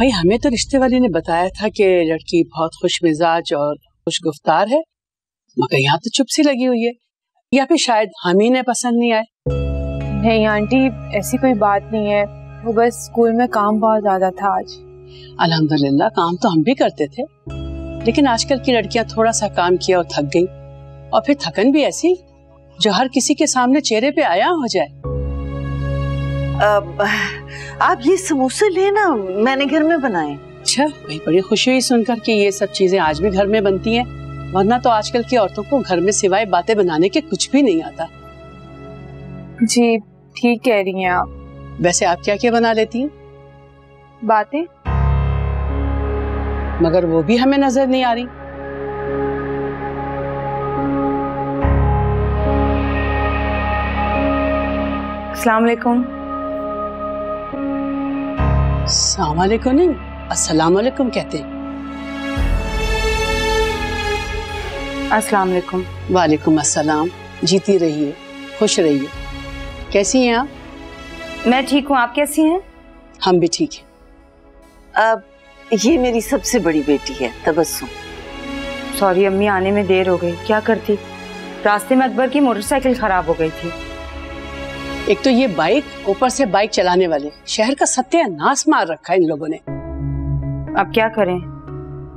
भाई हमें तो रिश्ते वाले ने बताया था कि लड़की बहुत खुश मिजाज और खुश गुफ्तार है, मगर यहाँ तो चुप सी लगी हुई है, या फिर शायद हम ही ने पसंद नहीं आए। नहीं आंटी, ऐसी कोई बात नहीं है, वो बस स्कूल में काम बहुत ज्यादा था आज। अल्हम्दुलिल्लाह काम तो हम भी करते थे, लेकिन आजकल की लड़कियां थोड़ा सा काम किया और थक गई, और फिर थकन भी ऐसी जो हर किसी के सामने चेहरे पे आया हो जाए। आप ये समोसे लेना, मैंने घर में बनाए। अच्छा, भाई बड़ी खुशी हुई सुनकर कि ये सब चीजें आज भी घर में बनती हैं, वरना तो आजकल की औरतों को घर में सिवाय बातें बनाने के कुछ भी नहीं आता। जी ठीक कह रही हैं आप। वैसे आप क्या क्या बना लेती हैं? बातें, मगर वो भी हमें नजर नहीं आ रही। अस्सलाम वालेकुम। अस्सलाम वालेकुम नहीं, अस्सलाम वालेकुम कहते हैं। अस्सलाम वालेकुम। वालेकुम अस्सलाम। जीती रहिए, खुश रहिए। कैसी हैं आप? मैं ठीक हूँ, आप कैसी हैं? हम भी ठीक हैं। अब ये मेरी सबसे बड़ी बेटी है तबस्सुम। सॉरी अम्मी, आने में देर हो गई। क्या करती, रास्ते में अकबर की मोटरसाइकिल खराब हो गई थी। एक तो ये बाइक, ऊपर से बाइक चलाने वाले, शहर का सत्यानाश मार रखा है इन लोगों ने। अब क्या करें,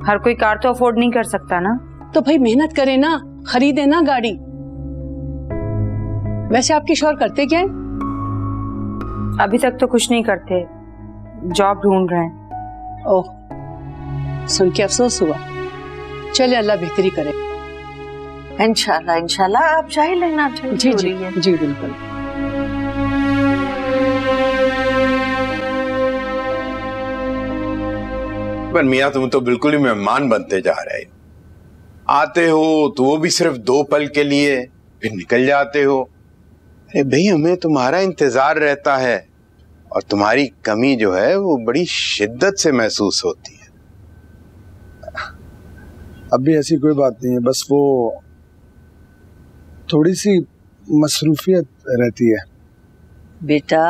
हर कोई कार तो अफोर्ड नहीं कर सकता ना। तो भाई मेहनत करें ना, खरीदे ना गाड़ी। वैसे आपके शौहर करते क्या है? अभी तक तो कुछ नहीं करते, जॉब ढूंढ रहे हैं। ओह, सुन के अफसोस हुआ। चले अल्लाह बेहतरी करे। इंशाल्लाह इंशाल्लाह। आप चाय लेना? जी जी जी बिल्कुल। पर मियाँ तुम तो बिल्कुल ही मेहमान बनते जा रहे हो। आते हो तो वो भी सिर्फ 2 पल के लिए, फिर निकल जाते हो। अरे भाई हमें तुम्हारा इंतजार रहता है, और तुम्हारी कमी जो है वो बड़ी शिद्दत से महसूस होती है। अब भी ऐसी कोई बात नहीं है, बस वो थोड़ी सी मसरूफियत रहती है। बेटा,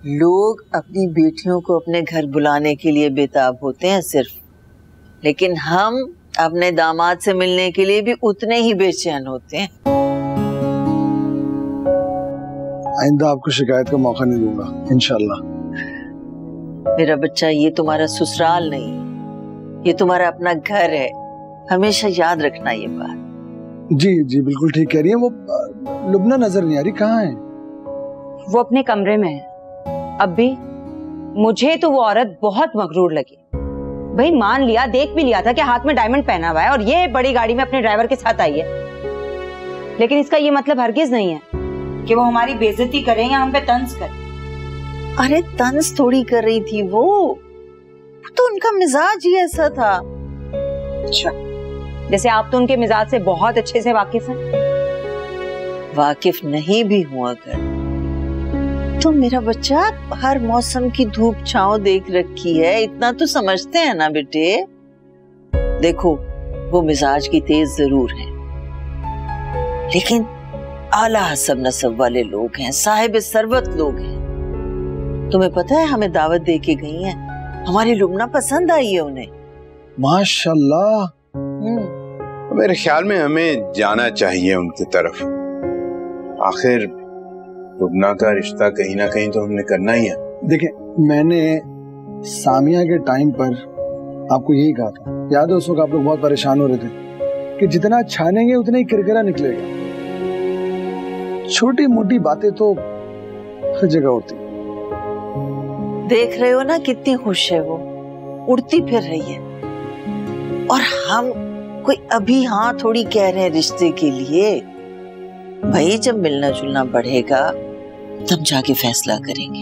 लोग अपनी बेटियों को अपने घर बुलाने के लिए बेताब होते हैं सिर्फ, लेकिन हम अपने दामाद से मिलने के लिए भी उतने ही बेचैन होते हैं। आइंदा आपको शिकायत का मौका नहीं दूंगा इंशाल्लाह। मेरा बच्चा, ये तुम्हारा ससुराल नहीं, ये तुम्हारा अपना घर है, हमेशा याद रखना ये बात। जी जी बिल्कुल ठीक कह रही है। वो लुबना नजर नहीं आ रही, कहाँ है? वो अपने कमरे में है। अब भी मुझे तो वो औरत बहुत मगरूर लगी। भाई मान लिया, देख भी लिया था कि हाथ में डायमंड पहना हुआ है और ये बड़ी गाड़ी में अपने ड्राइवर के साथ आई है, लेकिन इसका ये मतलब हरगिज नहीं है कि वो हमारी बेइज्जती करे या हम पे तंज करे। अरे तंज थोड़ी कर रही थी वो तो उनका मिजाज ही ऐसा था। अच्छा, जैसे आप तो उनके मिजाज से बहुत अच्छे से वाकिफ हैं। वाकिफ नहीं भी हुआ कर तो मेरा बच्चा हर मौसम की धूप छांव देख रखी है, इतना तो समझते हैं ना बेटे। देखो, वो मिजाज की तेज जरूर है, लेकिन आला हसब नसब वाले लोग हैं, साहिब सरवत लोग हैं। तुम्हें पता है हमें दावत दे के गई हैं, हमारी लुबना पसंद आई है उन्हें। माशाल्लाह। मेरे ख्याल में हमें जाना चाहिए उनकी तरफ। आखिर लुबना का रिश्ता कहीं ना कहीं तो हमने करना ही है। देखिए, मैंने सामिया के टाइम पर आपको यही कहा था, याद है उस वक्त आप लोग बहुत परेशान हो रहे थे कि जितना छानेंगे उतना ही किरकिरा निकलेगा। छोटी मोटी बातें तो हर जगह होती। देख रहे हो ना कितनी खुश है वो, उड़ती फिर रही है, और हम कोई अभी हाँ थोड़ी कह रहे हैं रिश्ते के लिए। भाई जब मिलना जुलना बढ़ेगा तब जाके फैसला करेंगे।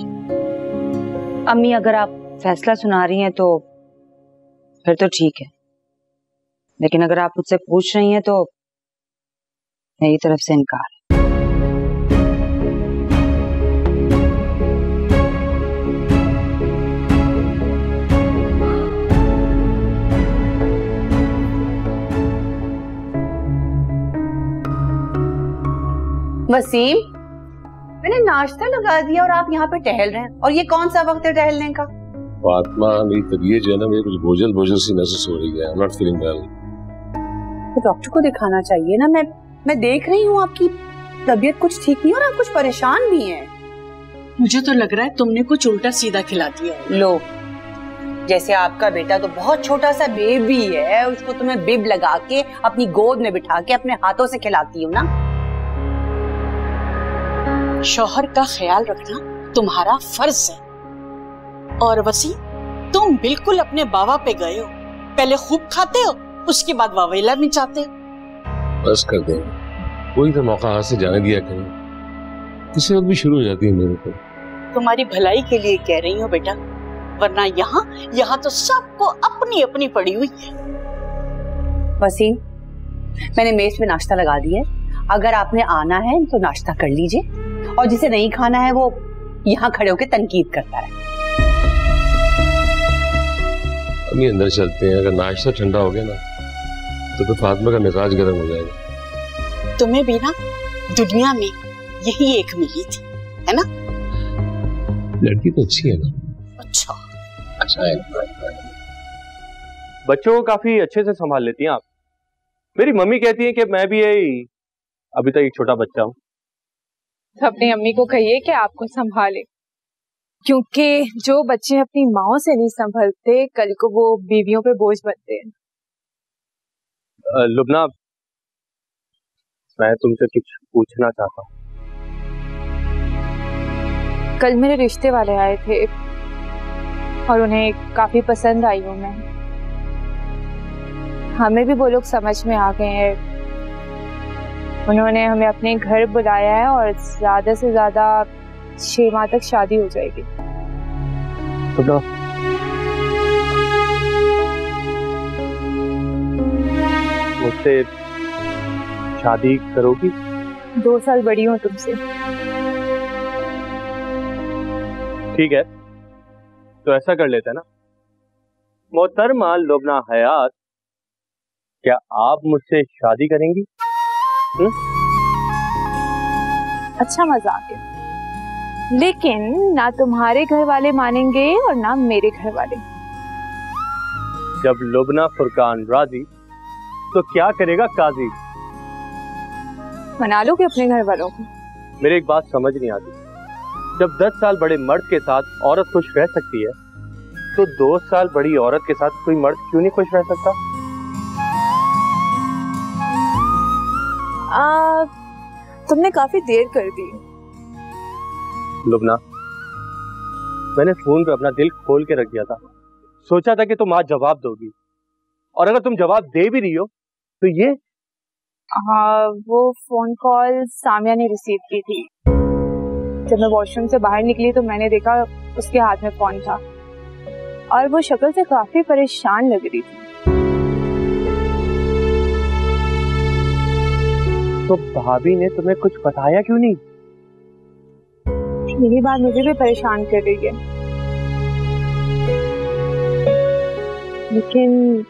अम्मी अगर आप फैसला सुना रही हैं तो फिर तो ठीक है, लेकिन अगर आप मुझसे पूछ रही हैं तो मेरी तरफ से इनकार। वसीम, मैंने नाश्ता लगा दिया और आप यहाँ पे टहल रहे हैं, और ये कौन सा वक्त है टहलने का? फातिमा, मेरी तबीयत जो है ना, मेरी कुछ बोझल बोझल सी महसूस हो रही है। I am not feeling well. तो डॉक्टर को दिखाना चाहिए ना। मैं देख रही हूँ आपकी तबीयत कुछ ठीक नहीं और आप कुछ परेशान भी हैं। मुझे तो लग रहा है तुमने कुछ उल्टा सीधा खिला दिया। लो, जैसे आपका बेटा तो बहुत छोटा सा बेबी है, उसको तुम्हें बिब लगा के अपनी गोद में बिठा के अपने हाथों से खिलाती हो ना। शौहर का ख्याल रखना तुम्हारा फर्ज है। और वसी, तुम बिल्कुल अपने बाबा पे गए हो। पहले खूब खाते हो, उसके बाद वावेला में चाहते हो। बस कर दे, कोई तो मौका हाथ से जाने दिया करें। किसी वक्त भी शुरू हो जाती है मेरे को। तुम्हारी भलाई के लिए कह रही हूँ बेटा, वरना यहाँ तो सबको अपनी अपनी पड़ी हुई है। वसीम, मैंने मेज पे नाश्ता लगा दिया है। अगर आपने आना है तो नाश्ता कर लीजिए, और जिसे नहीं खाना है वो यहाँ खड़े होकर तनकीद करता है। अभी अंदर चलते हैं। अगर नाश्ता ठंडा हो गया ना तो फिर फातिमा का मिजाज गर्म हो जाएगा। तुम्हें भी ना दुनिया में यही एक मिली थी, है ना? लड़की तो अच्छी है ना? अच्छा है। बच्चों को काफी अच्छे से संभाल लेती हैं आप। मेरी मम्मी कहती है कि मैं भी अभी तक एक छोटा बच्चा हूँ। तो अपनी अम्मी को कहिए कि आपको संभाले, क्योंकि जो बच्चे अपनी माओ से नहीं संभलते, कल को वो बीवियों पे बोझ बनते हैं। लुबना, मैं तुमसे कुछ पूछना चाहता हूँ। कल मेरे रिश्ते वाले आए थे और उन्हें काफी पसंद आई हूँ मैं। हमें भी वो लोग समझ में आ गए हैं। उन्होंने हमें अपने घर बुलाया है और ज्यादा से ज्यादा 6 माह तक शादी हो जाएगी। तो मुझसे शादी करोगी? 2 साल बड़ी हूँ तुमसे। ठीक है, तो ऐसा कर लेते हैं ना। मोहतरमा लुबना हयात, क्या आप मुझसे शादी करेंगी? अच्छा मजाक है, लेकिन ना तुम्हारे घर वाले मानेंगे और ना मेरे घर वाले। जब लुबना फुरकान राजी तो क्या करेगा काजी? मना लोगे अपने घर वालों को? मेरी एक बात समझ नहीं आती, जब 10 साल बड़े मर्द के साथ औरत खुश रह सकती है तो 2 साल बड़ी औरत के साथ कोई मर्द क्यों नहीं खुश रह सकता? तुमने काफी देर कर दी। लुबना, मैंने फोन पे अपना दिल खोल के रख दिया था। सोचा था कि तुम आज जवाब दोगी, और अगर तुम जवाब दे भी रही हो तो ये। हाँ, वो फोन कॉल सामिया ने रिसीव की थी। जब मैं वॉशरूम से बाहर निकली तो मैंने देखा उसके हाथ में फोन था और वो शक्ल से काफी परेशान लग रही थी। तो भाभी ने तुम्हें कुछ बताया क्यों नहीं? यही बात मुझे भी परेशान कर रही है, लेकिन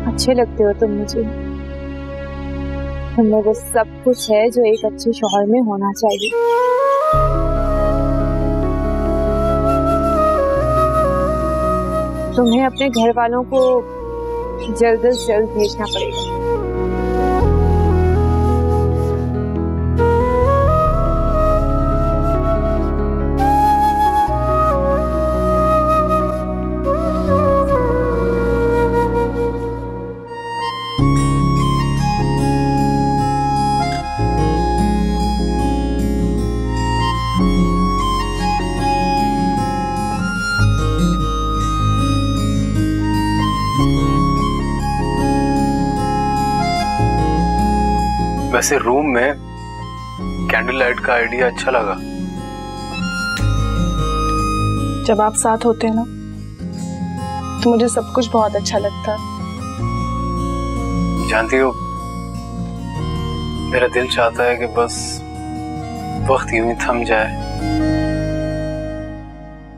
अच्छे लगते हो तुम मुझे। तुमने वो सब कुछ है जो एक अच्छे शौहर में होना चाहिए। तुम्हें अपने घर वालों को जल्द से जल्द भेजना पड़ेगा। वैसे रूम में कैंडल लाइट का आइडिया अच्छा लगा। जब आप साथ होते हैं ना तो मुझे सब कुछ बहुत अच्छा लगता है। जानती हो, मेरा दिल चाहता है कि बस वक्त यूं ही थम जाए,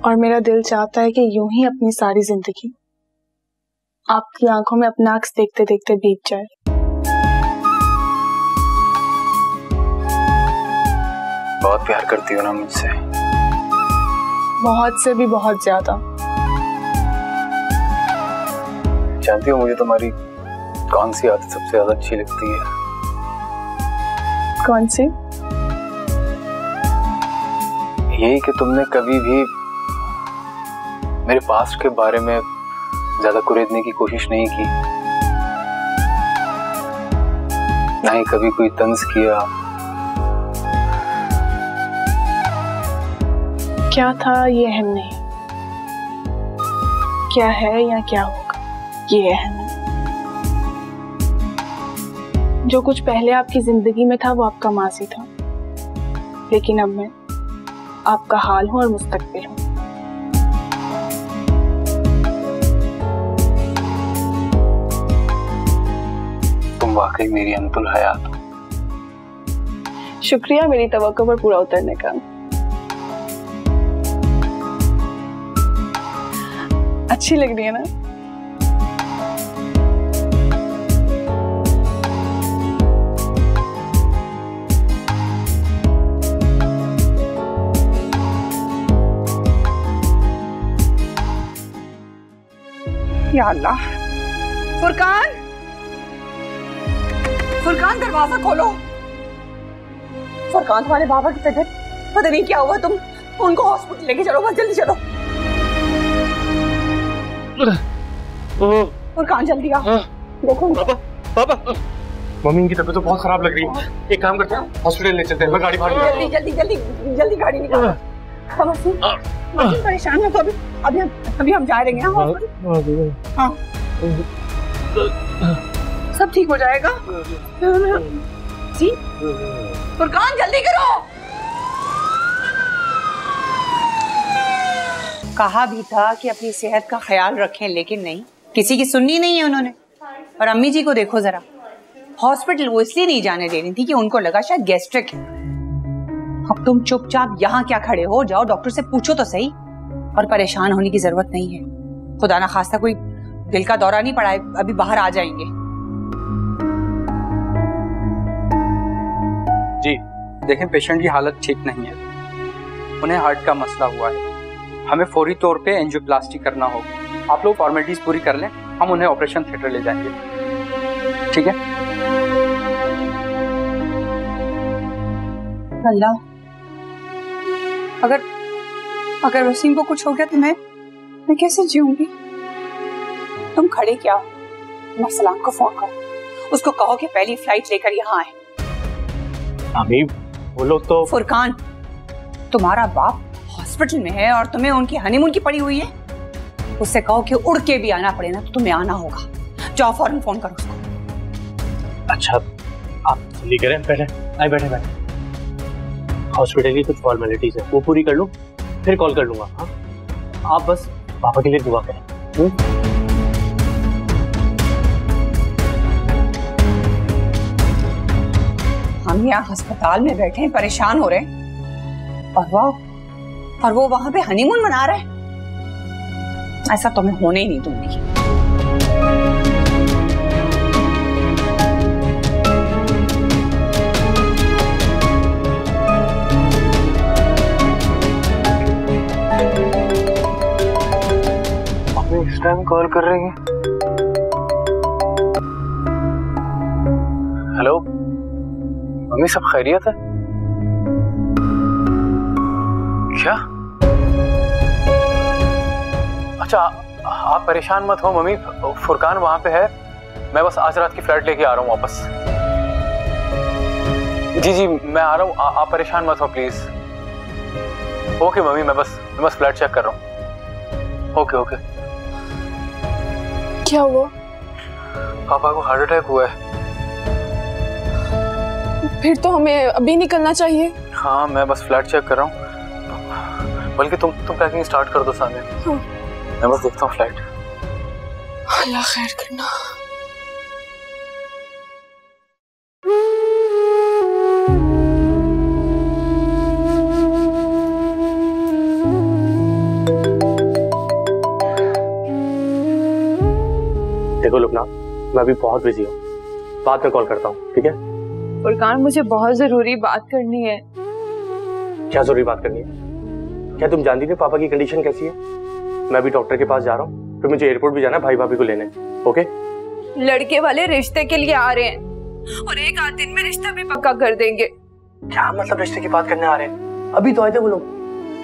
और मेरा दिल चाहता है कि यूं ही अपनी सारी जिंदगी आपकी आंखों में अपना अक्स देखते देखते बीत जाए। बहुत प्यार करती हो ना मुझसे? बहुत से भी बहुत ज्यादा। जानती हो मुझे तुम्हारी कौन सी आदत सबसे ज्यादा अच्छी लगती है? कौन सी? यही कि तुमने कभी भी मेरे पास्ट के बारे में ज्यादा कुरेदने की कोशिश नहीं की, ना ही कभी कोई तंज किया। क्या था ये अहम नहीं, क्या है या क्या होगा ये अहम है। जो कुछ पहले आपकी जिंदगी में था वो आपका माजी था, लेकिन अब मैं आपका हाल हूं और मुस्तकबिल हूं। तुम वाकई मेरी अंतुल हयात हो। शुक्रिया मेरी तवक्को पर पूरा उतरने का। अच्छी लग रही है ना? या अल्लाह। फुरकान, फुरकान दरवाजा खोलो। फुरकान, तुम्हारे बाबा की तबीयत पता नहीं क्या हुआ, तुम उनको हॉस्पिटल लेके चलो, बस जल्दी चलो। फुरकान जल्दी आओ। देखो पापा, पापा, मम्मी की तबीयत तो बहुत खराब लग रही है। एक काम करते हैं, हॉस्पिटल ले चलते हैं। मैं गाड़ी भाग रहा हूं। जल्दी जल्दी जल्दी जल्दी गाड़ी निकालो। परेशान हो तो अभी हम जा रहे हैं हॉस्पिटल। हाँ, सब ठीक हो जाएगा। जी फुरकान जल्दी करो। कहा भी था कि अपनी सेहत का ख्याल रखें, लेकिन नहीं, किसी की सुननी नहीं है उन्होंने। और अम्मी जी को देखो जरा, हॉस्पिटल वो इसलिए नहीं जाने दे रही थी कि उनको लगा शायद गैस्ट्रिक है। अब तुम चुपचाप यहाँ क्या खड़े हो, जाओ डॉक्टर से पूछो तो सही। और परेशान होने की जरूरत नहीं है, खुदा ना खास्ता कोई दिल का दौरा नहीं पड़ा है, अभी बाहर आ जाएंगे। जी देखें, पेशेंट की हालत ठीक नहीं है, उन्हें हार्ट का मसला हुआ है, हमें फौरी तौर पे एंजियोप्लास्टी करना होगा। आप लोग फॉर्मेलिटीज पूरी कर लें, हम उन्हें ऑपरेशन थिएटर ले जाएंगे, ठीक है? अल्लाह, अगर वसीम को कुछ हो गया तो मैं कैसे जीऊंगी? तुम खड़े क्या हो? मरसलान को फोन करो, उसको कहो कि पहली फ्लाइट लेकर यहाँ आए। अभी बोलो तो। फुरकान, तुम्हारा बाप हॉस्पिटल में है और तुम्हें उनकी हनीमून की पड़ी हुई है। उससे कहो कि उड़ के भी आना पड़े ना तो तुम्हें आना होगा। जाओ फौरन फोन करो उसको। अच्छा आप जल्दी करें, पहले आए बैठे बैठे। हॉस्पिटल की कुछ फॉर्मेलिटीज है वो पूरी कर लूं, फिर कॉल कर लूंगा। हाँ, आप बस पापा के लिए दुआ करें। हम यहाँ अस्पताल में बैठे हैं, परेशान हो रहे हैं, और वो वहां पे हनीमून मना रहे हैं। ऐसा तो मैं होने ही नहीं दूंगी। इस टाइम कॉल कर रही है। हेलो मम्मी, सब खैरियत है? क्या? अच्छा आप परेशान मत हो मम्मी, फुरकान वहां पे है, मैं बस आज रात की फ्लाइट लेके आ रहा हूँ वापस। जी मैं आ रहा हूँ, आप परेशान मत हो प्लीज। ओके मम्मी, मैं बस फ्लाइट चेक कर रहा हूँ। ओके। क्या हुआ? पापा को हार्ट अटैक हुआ है। फिर तो हमें अभी निकलना चाहिए। हाँ मैं बस फ्लाइट चेक कर रहा हूँ, बल्कि तुम पैकिंग स्टार्ट कर दो सामने। हाँ। मैं बस देखता हूँ फ्लाइट। अल्लाह खैर करना। देखो लुकना, मैं अभी बहुत बिजी हूँ, बाद में कॉल करता हूँ, ठीक है? फुरकान, मुझे बहुत जरूरी बात करनी है। क्या जरूरी बात करनी है? क्या तुम जानती थी पापा की कंडीशन कैसी है? मैं अभी डॉक्टर के पास जा रहा हूँ, फिर मुझे एयरपोर्ट भी जाना है भाई भाभी को लेने। ओके? लड़के वाले रिश्ते के लिए आ रहे हैं और 1 आध दिन में रिश्ता भी पक्का कर देंगे। क्या मतलब रिश्ते की बात करने आ रहे हैं? अभी तो आए थे वो लोग।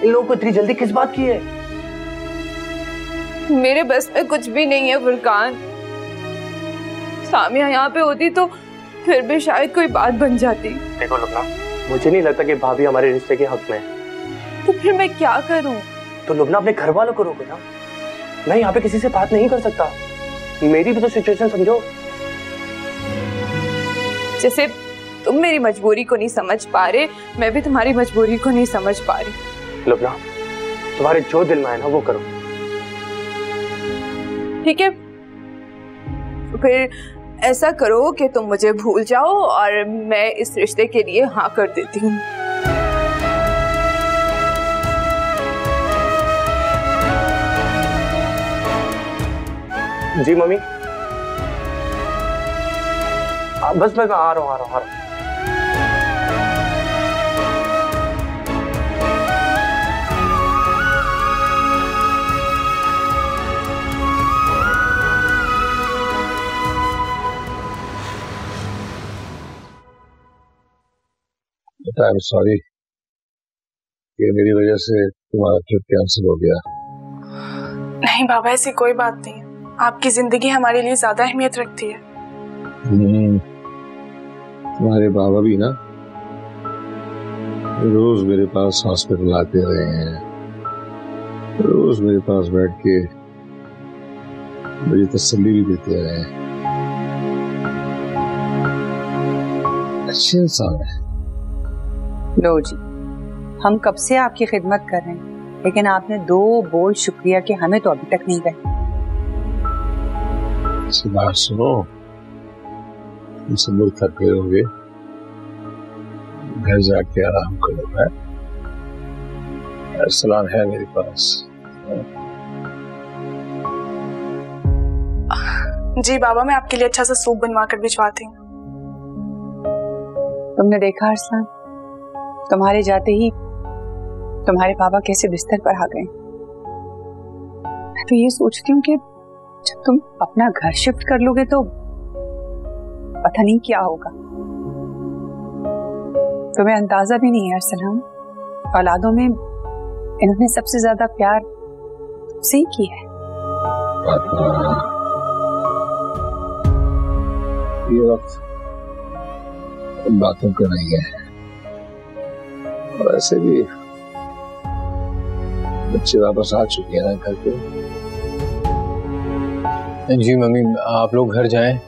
इन लोगों को इतनी जल्दी किस बात की है? मेरे बस में कुछ भी नहीं है फुरकान। सामिया यहाँ पे होती तो फिर भी शायद कोई बात बन जाती। देखो लुबना, मुझे नहीं लगता कि भाभी हमारे रिश्ते के हक में है। तो फिर मैं क्या करूं? तो लुबना अपने घर वालों को रोको ना। मैं यहाँ पे किसी से बात नहीं कर सकता। मेरी भी तो सिचुएशन समझो। जैसे तुम मेरी मजबूरी को नहीं समझ पा रहे, मैं भी तुम्हारी मजबूरी को नहीं समझ पा रही। लुबना, तुम्हारे जो दिल में है ना वो करो। ठीक है, फिर ऐसा करो कि तुम मुझे भूल जाओ और मैं इस रिश्ते के लिए हाँ कर देती हूँ। जी मम्मी, बस मैं आ रहा हूँ। आई एम सॉरी कि मेरी वजह से तुम्हारा ट्रिप कैंसिल हो गया। नहीं बाबा, ऐसी कोई बात नहीं। आपकी जिंदगी हमारे लिए ज्यादा अहमियत रखती है। तुम्हारे बाबा भी ना रोज मेरे पास हॉस्पिटल आते रहे हैं, रोज मेरे पास बैठ के मुझे तसल्ली भी देते रहे हैं। अच्छे इंसान है। लो जी, हम कब से आपकी खिदमत कर रहे हैं, लेकिन आपने 2 बोल शुक्रिया कि हमें तो अभी तक नहीं कहे। बात सुनो, तुम सब लोग थक गए होंगे, घर जाके आराम करो। है सलाम है मेरे पास। जी बाबा, मैं आपके लिए अच्छा सा सूप बनवा कर भिजवाती हूँ। तुमने देखा अरसलान, तुम्हारे जाते ही तुम्हारे पापा कैसे बिस्तर पर आ गए। मैं तो ये सोचती हूँ कि जब तुम अपना घर शिफ्ट कर लोगे तो पता नहीं क्या होगा। तुम्हें अंदाजा भी नहीं है अरसलान, औलादों में इन्होंने सबसे ज्यादा प्यार तुमसे ही किया है। ये वक्त बातों का नहीं है, वैसे भी बच्चे वापस आ चुके हैं ना घर पे। जी मम्मी, आप लोग घर जाएं,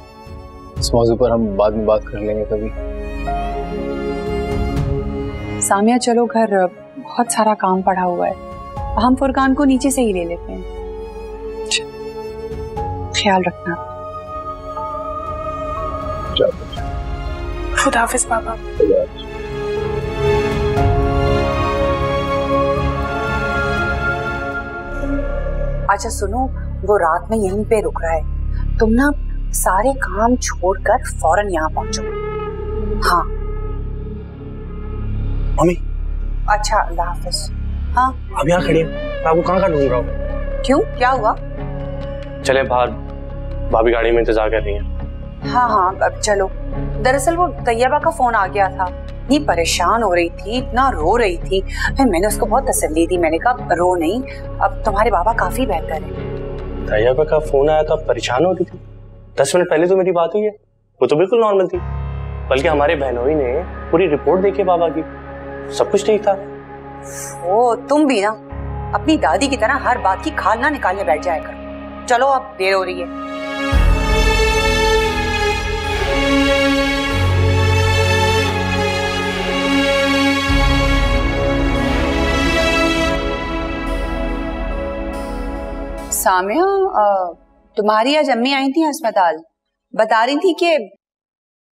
इस मौजू पर हम बाद में बात कर लेंगे कभी। सामिया चलो घर, बहुत सारा काम पड़ा हुआ है, हम फुरकान को नीचे से ही ले लेते हैं। ख्याल रखना। खुदा हाफिज पापा। अच्छा सुनो, वो रात में यहीं पे रुक रहा है, तुम ना सारे काम छोड़कर फौरन यहाँ पहुंचो। हाँ मम्मी। अच्छा, अल्लाह हाफिज। हाँ अब यहाँ खड़ी मैं आपको कहाँ ढूंढ रहा हूँ। क्यों, क्या हुआ? चले बाहर, भाभी गाड़ी में इंतजार कर रही है। हाँ हाँ अब चलो। दरअसल वो तैयबा का फोन आ गया था, इतनी परेशान हो रही थी, इतना रो रही थी। फिर मैंने उसको बहुत तसल्ली दी, मैंने कहा रो नहीं, अब तुम्हारे बाबा काफी बेहतर है। तैयबा का फोन आया तो परेशान हो रही थी? 10 मिनट पहले तो मेरी बात हुई है, वो तो बिल्कुल नॉर्मल थी। बल्कि हमारे बहनोई ने पूरी रिपोर्ट देखी बाबा की, सब कुछ ठीक था। ओ तुम भी ना अपनी दादी की तरह हर बात की खाल ना निकालने बैठ जाया करो। चलो अब देर हो रही है। सामिया, तुम्हारी आज अम्मी आई थी अस्पताल, बता रही थी कि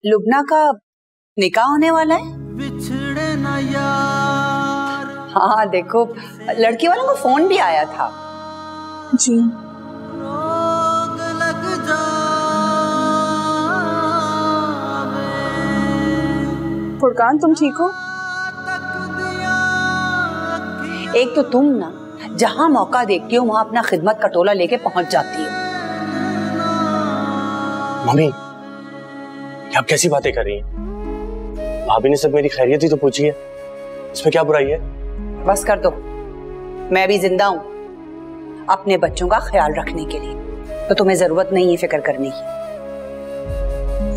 लुबना का निकाह होने वाला है। हाँ देखो, लड़की वालों का फोन भी आया था। जी फुरकान, तुम ठीक हो? एक तो तुम ना जहां मौका देखती हूँ वहां अपना खिदमत का टोला लेके पहुंच जाती हूँ। मम्मी, आप कैसी बातें कर रही हैं? भाभी ने सब मेरी खैरियत ही तो पूछी है, इसमें क्या बुराई है? बस कर दो, मैं भी जिंदा हूँ अपने बच्चों का ख्याल रखने के लिए, तो तुम्हें जरूरत नहीं है फिक्र करने की।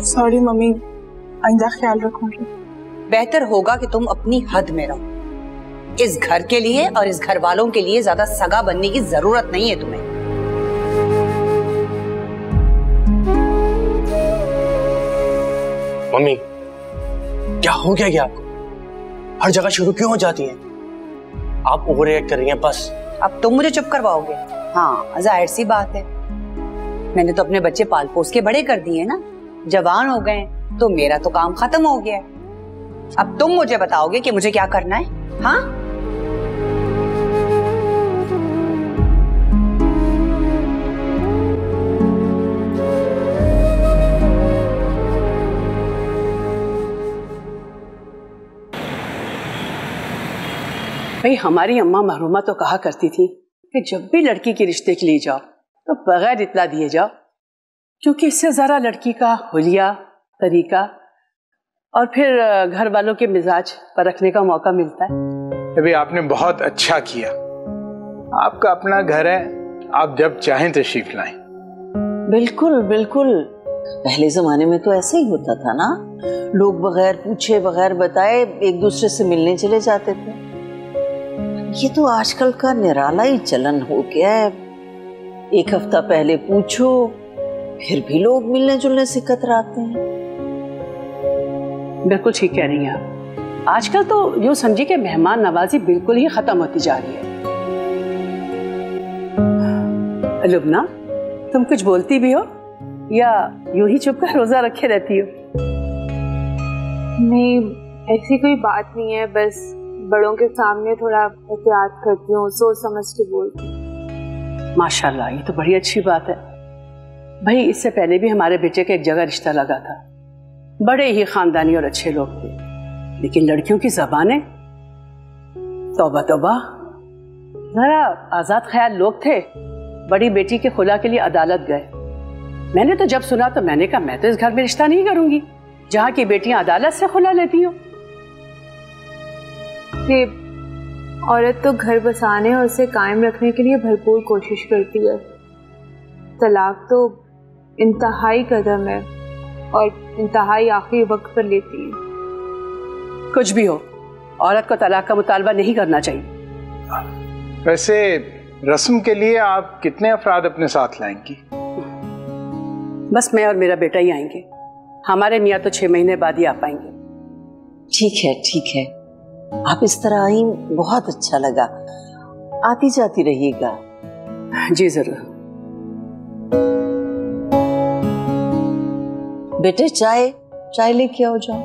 सॉरी मम्मी, आइंदा ख्याल रखूंगी। बेहतर होगा कि तुम अपनी हद में रहो। इस घर के लिए और इस घर वालों के लिए ज्यादा सगा बनने की जरूरत नहीं है तुम्हें। मम्मी, क्या हो गया आपको? हर जगह शुरू क्यों हो जाती हैं? आप ओवर रिएक्ट कर रही हैं बस। अब तुम मुझे चुप करवाओगे? हाँ, जाहिर सी बात है, मैंने तो अपने बच्चे पाल पोस के बड़े कर दिए ना, जवान हो गए, तो मेरा तो काम खत्म हो गया है। अब तुम मुझे बताओगे कि मुझे क्या करना है? हाँ, भाई हमारी अम्मा महरूमा तो कहा करती थी कि जब भी लड़की के रिश्ते के लिए जाओ तो बगैर इत्तला दिए जाओ, क्योंकि इससे जरा लड़की का हुलिया, तरीका और फिर घर वालों के मिजाज परखने का मौका मिलता है। अभी आपने बहुत अच्छा किया, आपका अपना घर है, आप जब चाहें तशरीफ लाएं। बिल्कुल बिल्कुल, पहले जमाने में तो ऐसे ही होता था ना, लोग बगैर पूछे बगैर बताए एक दूसरे से मिलने चले जाते थे। ये तो आजकल का निराला ही चलन हो गया है। एक हफ्ता पहले पूछो, फिर भी लोग मिलने जुलने से कतराते हैं। बिल्कुल ठीक कह रही हैं आप। आजकल तो यूं समझिए कि मेहमान नवाजी बिल्कुल ही खत्म होती जा रही है। लुबना, तुम कुछ बोलती भी हो या यूं ही चुप कर रोजा रखे रहती हो? नहीं, ऐसी कोई बात नहीं है, बस बड़ों के सामने थोड़ा एहतियात करती हूँ, सोच समझ के बोलती हूँ। माशाल्लाह, ये तो बड़ी अच्छी बात है। भाई इससे पहले भी हमारे बेटे का एक जगह रिश्ता लगा था, बड़े ही खानदानी और अच्छे लोग थे, लेकिन लड़कियों की ज़बानें, तौबा तौबा, जरा आजाद ख्याल लोग थे। बड़ी बेटी के खुला के लिए अदालत गए। मैंने तो जब सुना तो मैंने कहा मैं तो इस घर में रिश्ता नहीं करूंगी जहाँ की बेटियां अदालत से खुला लेती हो। ये औरत तो घर बसाने और उसे कायम रखने के लिए भरपूर कोशिश करती है। तलाक तो इंतहाई कदम है और इंतहाई आखिरी वक्त पर लेती है। कुछ भी हो, औरत को तलाक का मुतालबा नहीं करना चाहिए। वैसे रस्म के लिए आप कितने अफराद अपने साथ लाएंगी? बस मैं और मेरा बेटा ही आएंगे। हमारे मियाँ तो 6 महीने बाद ही आ पाएंगे। ठीक है ठीक है, आप इस तरह आई बहुत अच्छा लगा, आती जाती रहिएगा। जी जरूर। बेटे चाय लेके आओ, जाओ।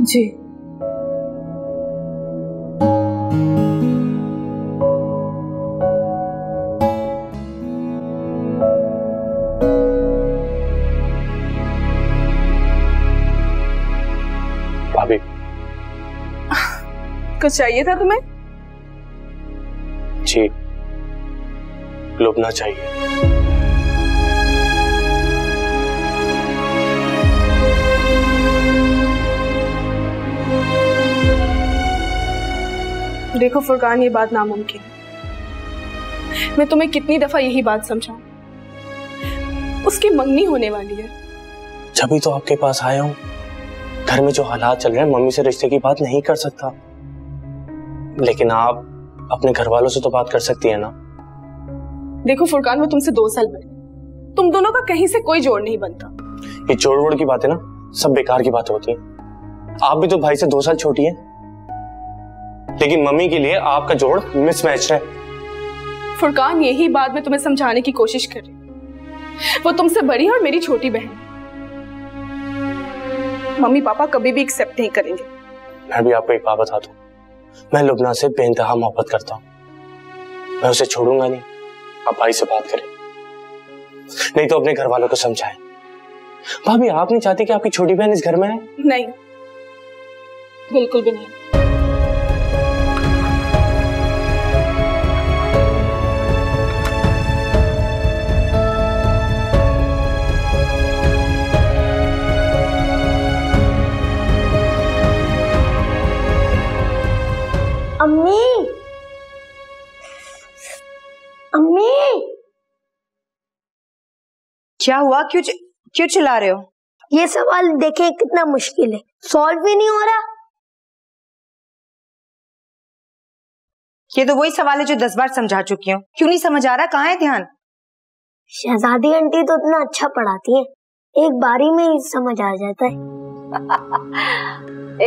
जी। भाभी, कुछ चाहिए था तुम्हें? जी, लुबना चाहिए। देखो फुरकान, ये बात नामुमकिन है। मैं तुम्हें कितनी दफा यही बात समझाऊं, उसकी मंगनी होने वाली है। जब तो आपके पास आया हूं, घर में जो हालात चल रहे हैं, मम्मी से रिश्ते की बात नहीं कर सकता, लेकिन आप अपने घर वालों से तो बात कर सकती है ना। देखो फुरकान, वो तुमसे 2 साल बड़े, तुम दोनों का कहीं से कोई जोड़ नहीं बनता। ये जोड़ वोड़ की बातें ना सब बेकार की बातें होती हैं। आप भी तो भाई से 2 साल छोटी हैं, लेकिन मम्मी के लिए आपका जोड़ मिसमैच है। फुरकान, यही बात मैं तुम्हें समझाने की कोशिश कर रही हूँ। वो तुमसे बड़ी है और मेरी छोटी बहन। मम्मी पापा कभी भी एक्सेप्ट नहीं करेंगे। मैं भी आपको एक बात बता दूं, मैं लुबना से बेइंतहा मोहब्बत करता हूँ। मैं उसे छोड़ूंगा नहीं। आप भाई से बात करें, नहीं तो अपने घर वालों को समझाएं। भाभी, आप नहीं चाहती कि आपकी छोटी बहन इस घर में है? नहीं, बिल्कुल भी नहीं। क्या हुआ? क्यों चिल्ला रहे हो? ये सवाल देखें कितना मुश्किल है, सॉल्व भी नहीं हो रहा। ये तो वही सवाल है जो 10 बार समझा चुकी हूँ। क्यों नहीं समझ आ रहा? कहाँ है ध्यान? शहजादी आंटी तो इतना अच्छा पढ़ाती है, एक बारी में ही समझ आ जाता है।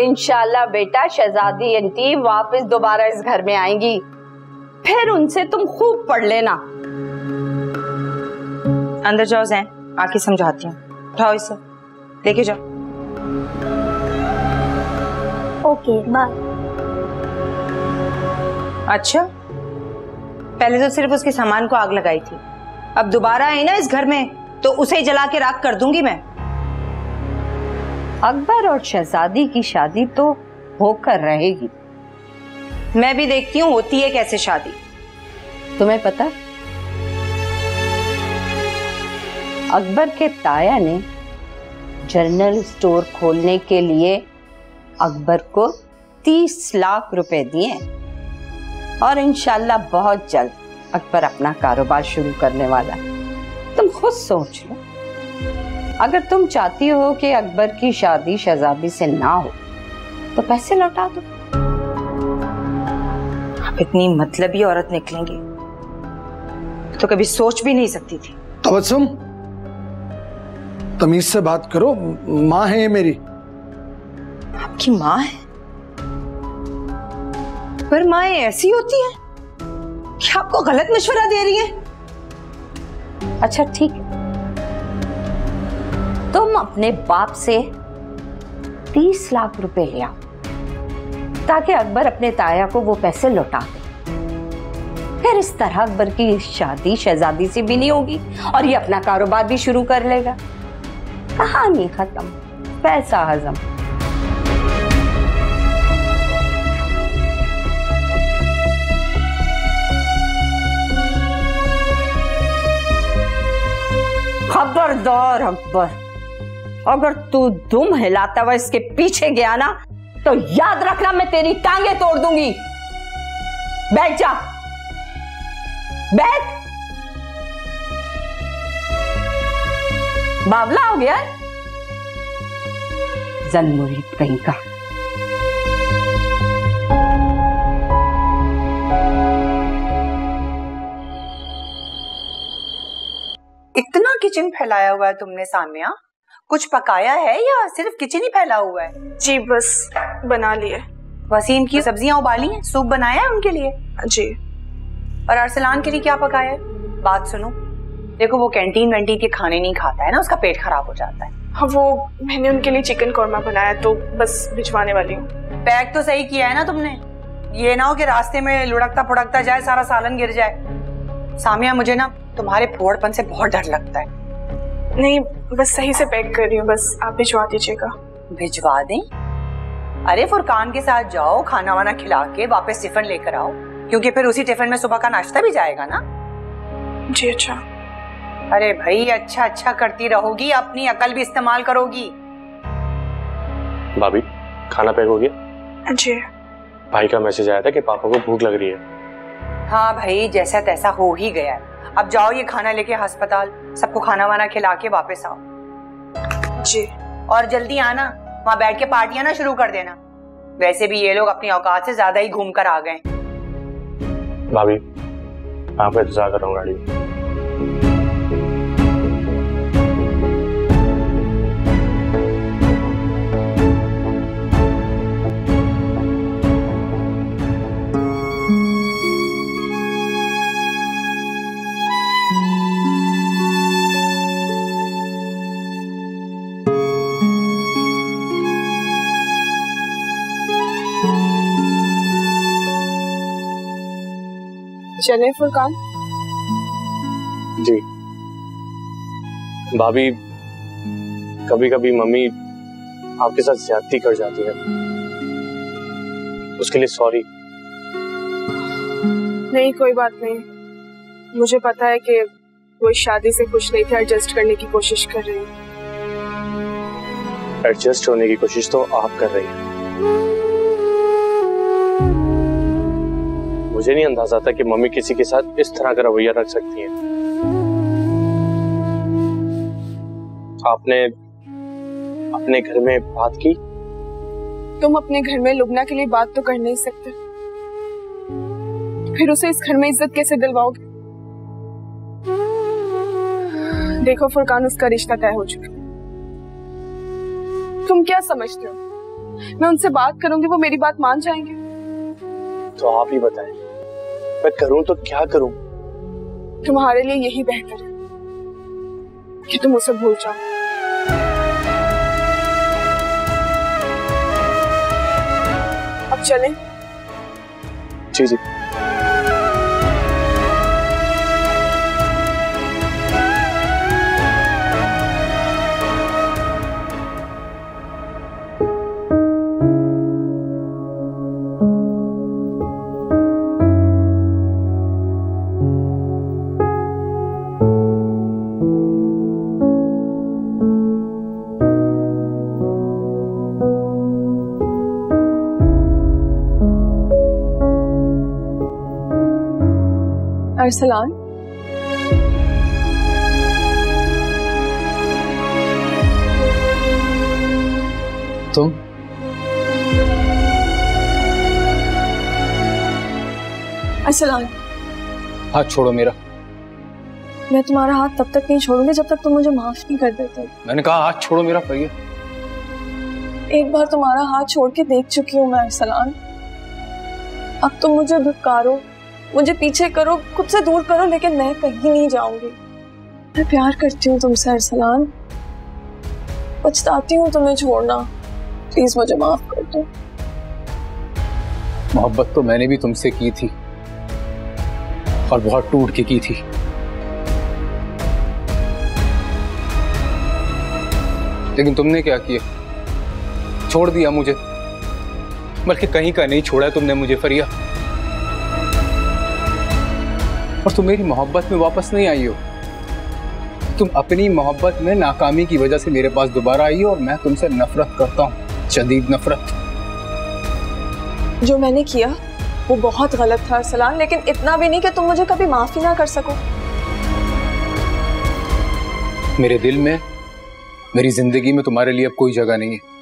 इंशाल्लाह बेटा शहजादी आंटी वापस दोबारा इस घर में आएंगी, फिर उनसे तुम खूब पढ़ लेना। अंदर जाओ जैन, आके समझाती हूँ। उठाओ इसे, लेके जाओ। Okay bye. अच्छा, पहले तो सिर्फ उसके सामान को आग लगाई थी, अब दोबारा आई ना इस घर में तो उसे जला के राख कर दूंगी मैं। अकबर और शहजादी की शादी तो होकर रहेगी। मैं भी देखती हूँ होती है कैसे शादी। तुम्हें पता, अकबर के ताया ने जनरल स्टोर खोलने के लिए अकबर को 30 लाख रुपए दिए और इंशाल्लाह बहुत जल्द अकबर अपना कारोबार शुरू करने वाला है। तुम खुद सोच लो, अगर तुम चाहती हो कि अकबर की शादी शहजादी से ना हो तो पैसे लौटा दो। आप इतनी मतलबी औरत निकलेंगी तो कभी सोच भी नहीं सकती थी। तबस्सुम, तमीज से बात करो, माँ है ये मेरी। आपकी माँ है? पर माँ ऐसी होती है क्या आपको गलत मशवरा दे रही है? अच्छा ठीक है, तुम अपने बाप से 30 लाख रुपए ले आओ ताकि अकबर अपने ताया को वो पैसे लौटा दे। फिर इस तरह अकबर की शादी शहजादी से भी नहीं होगी और ये अपना कारोबार भी शुरू कर लेगा। कहानी खत्म, पैसा हजम। खबरदार अकबर, अगर तू दुम हिलाता हुआ इसके पीछे गया ना तो याद रखना मैं तेरी टांगे तोड़ दूंगी। बैठ जा, बैठ। बावला हो गया है जन्मुरीद कहीं का। इतना किचन फैलाया हुआ है तुमने सामिया, कुछ पकाया है या सिर्फ किचन ही फैला हुआ है? जी बस बना लिए। वसीम की सब्जियां उबाली हैं, सूप बनाया है उनके लिए? जी। और अरसलान के लिए क्या पकाया है? बात सुनो, देखो वो कैंटीन वैंटीन के खाने नहीं खाता है ना, उसका पेट खराब हो जाता है। हाँ वो मैंने उनके लिए चिकन कौरमा बनाया तो बस भिजवाने वाली हूँ। पैक तो सही किया है ना तुमने? ये ना हो कि रास्ते में लुढ़कता फुड़कता जाए, सारा सालन गिर जाए। सामिया मुझे ना तुम्हारे फोड़पन से बहुत डर लगता है। नहीं बस सही से पैक कर रही हूँ, बस आप भिजवा दीजिएगा। भिजवा दें? अरे फुरकान के साथ जाओ, खाना वाना खिला के वापस टिफिन लेकर आओ, क्योंकि फिर उसी टिफिन में सुबह का नाश्ता भी जाएगा ना। जी अच्छा। अरे भाई अच्छा अच्छा करती रहोगी, अपनी अकल भी इस्तेमाल करोगी। भाभी खाना पैक हो गया? जी। भाई का मैसेज आया था कि पापा को भूख लग रही है। हाँ भाई जैसा तैसा हो ही गया है। अब जाओ ये खाना लेके अस्पताल, सबको खाना वाना खिला के वापस आओ। जी। और जल्दी आना, वहाँ बैठ के पार्टियां ना शुरू कर देना। वैसे भी ये लोग अपनी औकात से ज्यादा ही घूम कर आ गए। भाभी आपका इंतजार कर रहा हूँ गाड़ी में। चले फुरकान? जी। भाभी कभी कभी मम्मी आपके साथ ज्यादती कर जाती है, उसके लिए सॉरी। नहीं कोई बात नहीं, मुझे पता है कि वो इस शादी से खुश नहीं थे, एडजस्ट करने की कोशिश कर रही है। एडजस्ट होने की कोशिश तो आप कर रही हैं। मुझे नहीं अंदाजा था कि मम्मी किसी के साथ इस तरह का रवैया रख सकती हैं। आपने अपने घर में बात की? तुम अपने घर में लुबना के लिए बात तो कर नहीं सकते, फिर उसे इस घर में इज्जत कैसे दिलवाओगे? देखो फुरकान, उसका रिश्ता तय हो चुका। तुम क्या समझते हो मैं उनसे बात करूंगी वो मेरी बात मान जाएंगे? तो आप ही बताएं, मैं करूं तो क्या करूं? तुम्हारे लिए यही बेहतर है कि तुम उसे भूल जाओ। अब चलें? जी जी। अरसलान, तुम? अरसलान, हाथ छोड़ो मेरा। मैं तुम्हारा हाथ तब तक नहीं छोड़ूंगी जब तक तुम मुझे माफ नहीं कर देते। मैंने कहा हाथ छोड़ो मेरा। परिया, एक बार तुम्हारा हाथ छोड़ के देख चुकी हूँ मैं अरसलान। अब तुम मुझे धुतकारो, मुझे पीछे करो, खुद से दूर करो, लेकिन मैं कहीं नहीं जाऊंगी। मैं प्यार करती हूँ तुमसे अरसलान, पछताती हूँ तुम्हें छोड़ना। प्लीज मुझे माफ कर दो। मोहब्बत तो मैंने भी तुमसे की थी और बहुत टूट के की थी। लेकिन तुमने क्या किया? छोड़ दिया मुझे, बल्कि कहीं का नहीं छोड़ा तुमने मुझे फरिया। और तुम मेरी मोहब्बत में वापस नहीं आई हो। तुम अपनी मोहब्बत में नाकामी की वजह से मेरे पास दोबारा आई हो और मैं तुमसे नफरत करता हूँ, शदीद नफरत। जो मैंने किया वो बहुत गलत था अरसलान, लेकिन इतना भी नहीं कि तुम मुझे कभी माफ ही ना कर सको। मेरे दिल में, मेरी जिंदगी में तुम्हारे लिए अब कोई जगह नहीं है।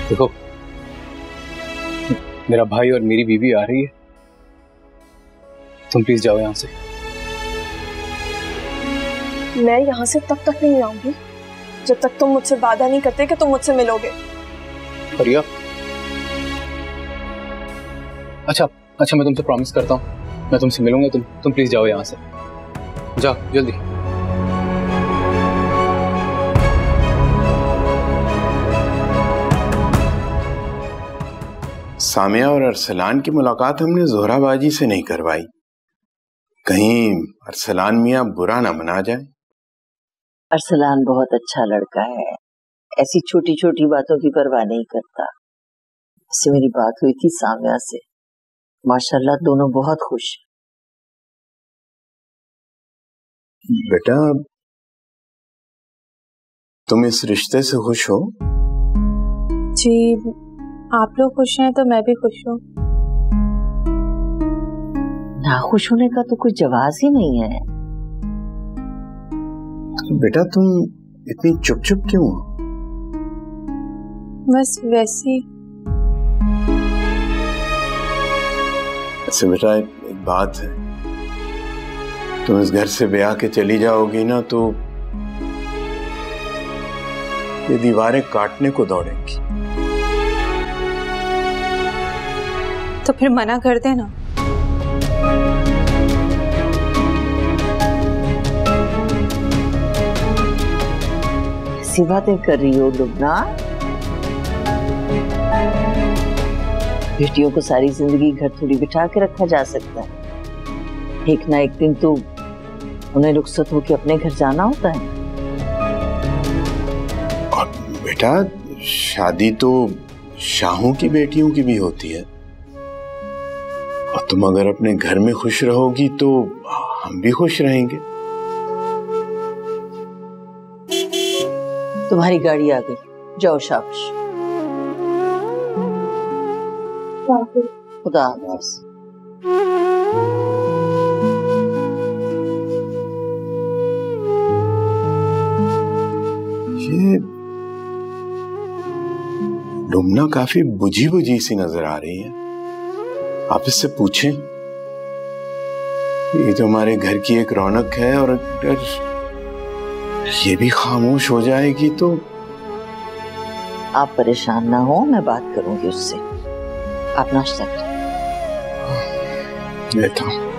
देखो, मेरा भाई और मेरी बीवी आ रही है, तुम प्लीज जाओ यहां से। मैं यहाँ से तब तक नहीं आऊंगी जब तक तुम मुझसे वादा नहीं करते कि तुम मुझसे मिलोगे। परिया, अच्छा मैं तुमसे प्रॉमिस करता हूँ मैं तुमसे मिलूंगा। तुम प्लीज जाओ यहाँ से, जाओ जल्दी। सामिया और अरसलान की मुलाकात हमने जोहराबाजी से नहीं करवाई, कहीं अरसलान मियाँ बुरा ना मना जाए। अरसलान बहुत अच्छा लड़का है, ऐसी छोटी छोटी बातों की परवाह नहीं करता। इससे मेरी बात हुई थी सामिया से, माशाल्लाह दोनों बहुत खुश। बेटा, तुम इस रिश्ते से खुश हो? जी, आप लोग खुश हैं तो मैं भी खुश हूँ। नाखुश होने का तो कोई जवाब ही नहीं है। बेटा, तुम इतनी चुप चुप क्यों हो? बस वैसी। अच्छा बेटा, एक बात है, तुम इस घर से ब्याह के चली जाओगी ना तो ये दीवारें काटने को दौड़ेंगी। तो फिर मना कर देना। ऐसी बातें कर रही हो लुबना? बेटियों को सारी जिंदगी घर थोड़ी बिठा के रखा जा सकता है, एक ना एक दिन तो उन्हें रुखसत होकर अपने घर जाना होता है। और बेटा, शादी तो शाहों की बेटियों की भी होती है, और तुम अगर अपने घर में खुश रहोगी तो हम भी खुश रहेंगे। तुम्हारी गाड़ी आ गई, जाओ शाबाश। खुदा हाफ़िज़। मुन्ना काफी बुझी बुझी सी नजर आ रही है। आप इससे पूछें, ये तो हमारे घर की एक रौनक है, और अगर ये भी खामोश हो जाएगी तो। आप परेशान ना हो, मैं बात करूंगी उससे। आप नाश्ता करें। लेता हूं।